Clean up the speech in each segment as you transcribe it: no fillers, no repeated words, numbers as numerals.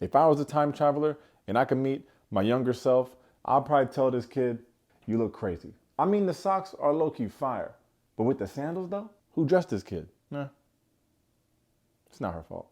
If I was a time traveler and I could meet my younger self, I'll probably tell this kid, you look crazy. I mean, the socks are low-key fire, but with the sandals though, who dressed this kid? Nah, it's not her fault.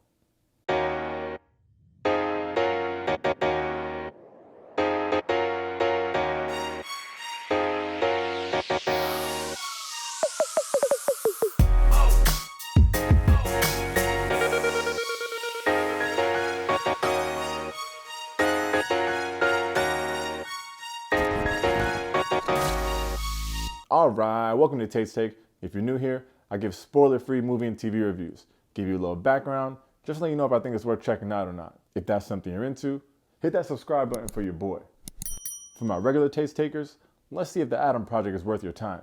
All right, welcome to Taste Take. If you're new here, I give spoiler-free movie and TV reviews. Give you a little background, just to let you know if I think it's worth checking out or not. If that's something you're into, hit that subscribe button for your boy. For my regular taste takers, let's see if the Adam Project is worth your time.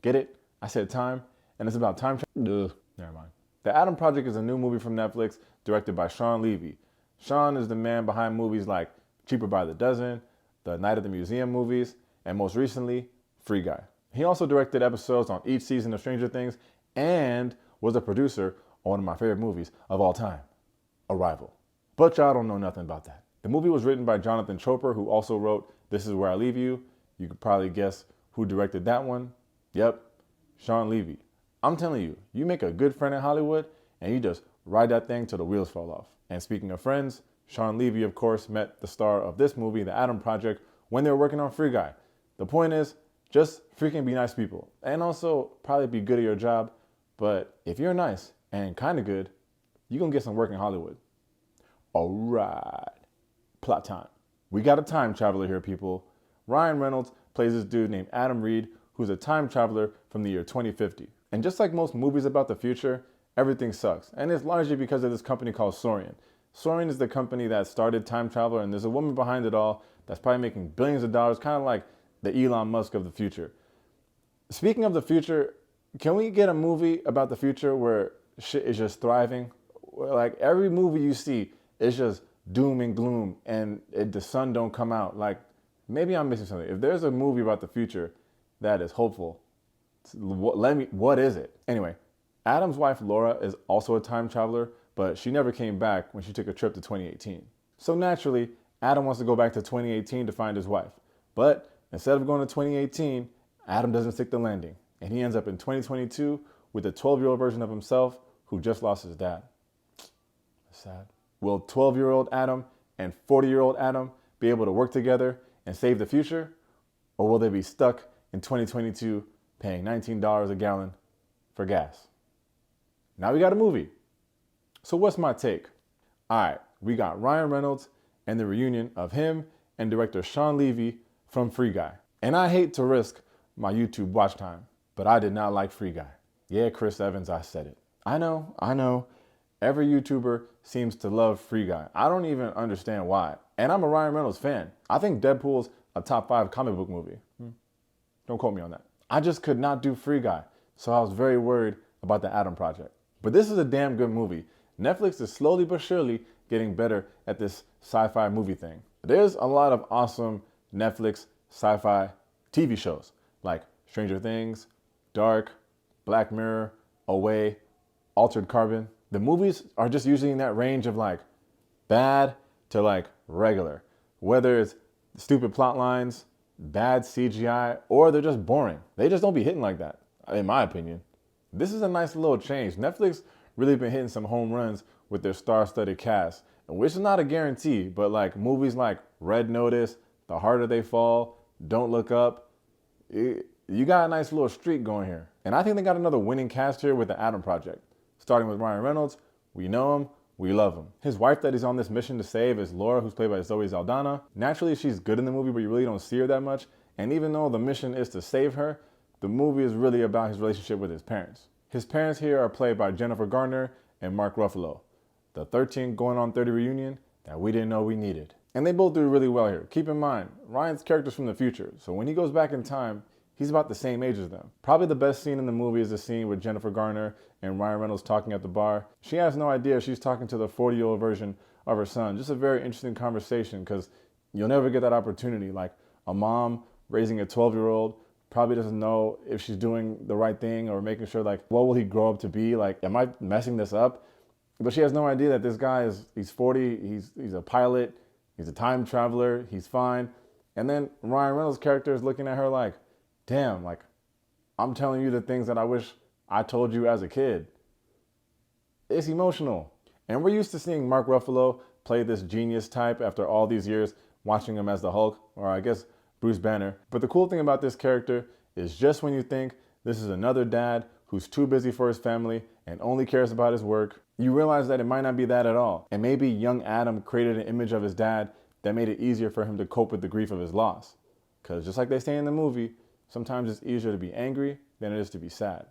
Get it? I said time, and it's about time travel. Never mind. The Adam Project is a new movie from Netflix directed by Shawn Levy. Shawn is the man behind movies like Cheaper by the Dozen, the Night at the Museum movies, and most recently, Free Guy. He also directed episodes on each season of Stranger Things and was a producer on one of my favorite movies of all time, Arrival. But y'all don't know nothing about that. The movie was written by Jonathan Chopra, who also wrote This Is Where I Leave You. You could probably guess who directed that one. Yep, Shawn Levy. I'm telling you, you make a good friend in Hollywood and you just ride that thing till the wheels fall off. And speaking of friends, Shawn Levy, of course, met the star of this movie, The Adam Project, when they were working on Free Guy. The point is, just freaking be nice people. And also probably be good at your job. But if you're nice and kind of good, you're going to get some work in Hollywood. All right. Plot time. We got a time traveler here, people. Ryan Reynolds plays this dude named Adam Reed, who's a time traveler from the year 2050. And just like most movies about the future, everything sucks. And it's largely because of this company called Saurian. Saurian is the company that started time travel, and there's a woman behind it all that's probably making billions of dollars, kind of like the Elon Musk of the future. Speaking of the future, can we get a movie about the future where shit is just thriving? Like every movie you see is just doom and gloom and the sun don't come out. Like maybe I'm missing something. If there's a movie about the future that is hopeful, what is it? Anyway, Adam's wife Laura is also a time traveler, but she never came back when she took a trip to 2018. So naturally, Adam wants to go back to 2018 to find his wife. But instead of going to 2018, Adam doesn't stick the landing, and he ends up in 2022 with a 12-year-old version of himself who just lost his dad. That's sad. Will 12-year-old Adam and 40-year-old Adam be able to work together and save the future? Or will they be stuck in 2022 paying $19 a gallon for gas? Now we got a movie. So what's my take? All right, we got Ryan Reynolds and the reunion of him and director Shawn Levy from Free Guy. And I hate to risk my YouTube watch time, but I did not like Free Guy. Yeah, Chris Evans, I said it. I know. Every YouTuber seems to love Free Guy. I don't even understand why. And I'm a Ryan Reynolds fan. I think Deadpool's a top 5 comic book movie. Don't quote me on that. I just could not do Free Guy, so I was very worried about the Adam Project. But this is a damn good movie. Netflix is slowly but surely getting better at this sci-fi movie thing. There's a lot of awesome Netflix sci-fi TV shows like Stranger Things, Dark, Black Mirror, Away, Altered Carbon. The movies are just usually in that range of like bad to like regular. Whether it's stupid plot lines, bad CGI, or they're just boring. They just don't be hitting like that, in my opinion. This is a nice little change. Netflix really been hitting some home runs with their star-studded cast, which is not a guarantee, but like movies like Red Notice, The Harder They Fall, Don't Look Up, you got a nice little streak going here. And I think they got another winning cast here with the Adam Project. Starting with Ryan Reynolds, we know him, we love him. His wife that he's on this mission to save is Laura, who's played by Zoe Saldana. Naturally, she's good in the movie, but you really don't see her that much. And even though the mission is to save her, the movie is really about his relationship with his parents. His parents here are played by Jennifer Garner and Mark Ruffalo, the 13 going on 30 reunion that we didn't know we needed. And they both do really well here. Keep in mind, Ryan's character's from the future, so when he goes back in time, he's about the same age as them. Probably the best scene in the movie is the scene with Jennifer Garner and Ryan Reynolds talking at the bar. She has no idea she's talking to the 40-year-old version of her son. Just a very interesting conversation because you'll never get that opportunity. Like a mom raising a 12-year-old probably doesn't know if she's doing the right thing or making sure like, what will he grow up to be? Like, am I messing this up? But she has no idea that this guy he's 40, he's a pilot, he's a time traveler, he's fine. And then Ryan Reynolds' character is looking at her like, damn, like, I'm telling you the things that I wish I told you as a kid. It's emotional. And we're used to seeing Mark Ruffalo play this genius type after all these years watching him as the Hulk, or I guess Bruce Banner. But the cool thing about this character is just when you think this is another dad who's too busy for his family and only cares about his work, you realize that it might not be that at all. And maybe young Adam created an image of his dad that made it easier for him to cope with the grief of his loss. Because just like they say in the movie, sometimes it's easier to be angry than it is to be sad.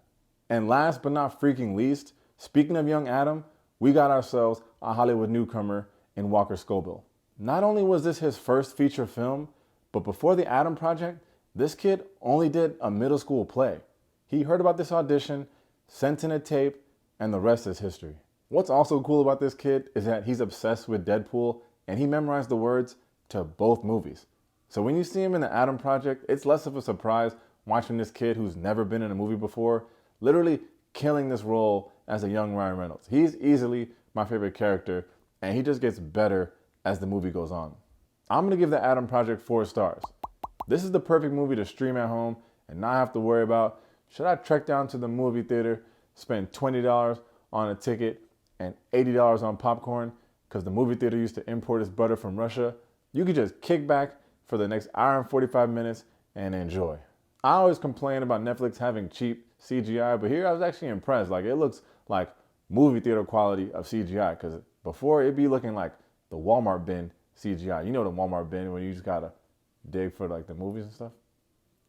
And last but not freaking least, speaking of young Adam, we got ourselves a Hollywood newcomer in Walker Scobell. Not only was this his first feature film, but before the Adam Project, this kid only did a middle school play. He heard about this audition, sent in a tape, and the rest is history. What's also cool about this kid is that he's obsessed with Deadpool and he memorized the words to both movies. So when you see him in the Adam Project, it's less of a surprise watching this kid who's never been in a movie before, literally killing this role as a young Ryan Reynolds. He's easily my favorite character, and he just gets better as the movie goes on. I'm gonna give the Adam Project 4 stars. This is the perfect movie to stream at home and not have to worry about, should I trek down to the movie theater, spend $20 on a ticket and $80 on popcorn because the movie theater used to import its butter from Russia? You could just kick back for the next hour and 45 minutes and enjoy. I always complain about Netflix having cheap CGI, but here I was actually impressed. Like, it looks like movie theater quality of CGI, because before it'd be looking like the Walmart bin CGI. You know the Walmart bin when you just gotta dig for like the movies and stuff?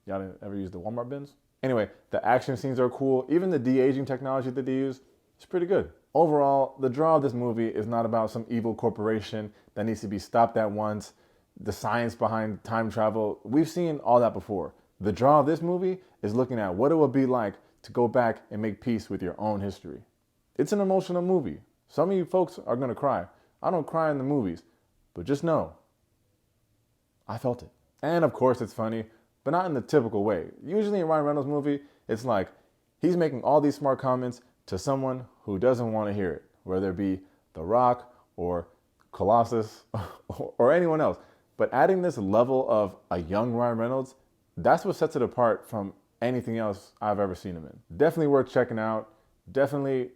Y'all didn't ever use the Walmart bins? Anyway, the action scenes are cool. Even the de-aging technology that they use is pretty good. Overall, the draw of this movie is not about some evil corporation that needs to be stopped at once, the science behind time travel. We've seen all that before. The draw of this movie is looking at what it would be like to go back and make peace with your own history. It's an emotional movie. Some of you folks are gonna cry. I don't cry in the movies, but just know, I felt it. And of course it's funny, but not in the typical way. Usually in Ryan Reynolds' movie, it's like he's making all these smart comments to someone who doesn't want to hear it, whether it be The Rock or Colossus or anyone else. But adding this level of a young Ryan Reynolds, that's what sets it apart from anything else I've ever seen him in. Definitely worth checking out. Definitely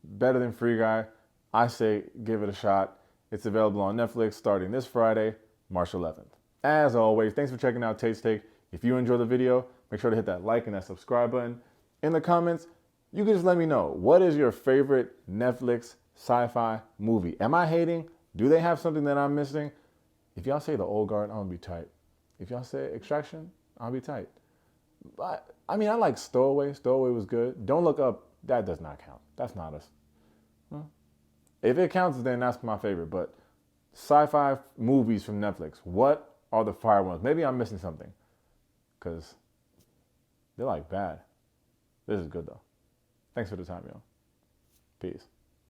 better than Free Guy. I say give it a shot. It's available on Netflix starting this Friday, March 11th. As always, thanks for checking out Tate's Take. If you enjoyed the video, make sure to hit that like and that subscribe button. In the comments, you can just let me know, what is your favorite Netflix sci-fi movie? Am I hating? Do they have something that I'm missing? If y'all say The Old Guard, I'm gonna be tight. If y'all say Extraction, I'll be tight. But I mean, I like Stowaway. Stowaway was good. Don't Look Up, that does not count. That's not us. If it counts, then that's my favorite. But sci-fi movies from Netflix, what are the fire ones? Maybe I'm missing something, because they're like bad. This is good though. Thanks for the time, y'all. Peace.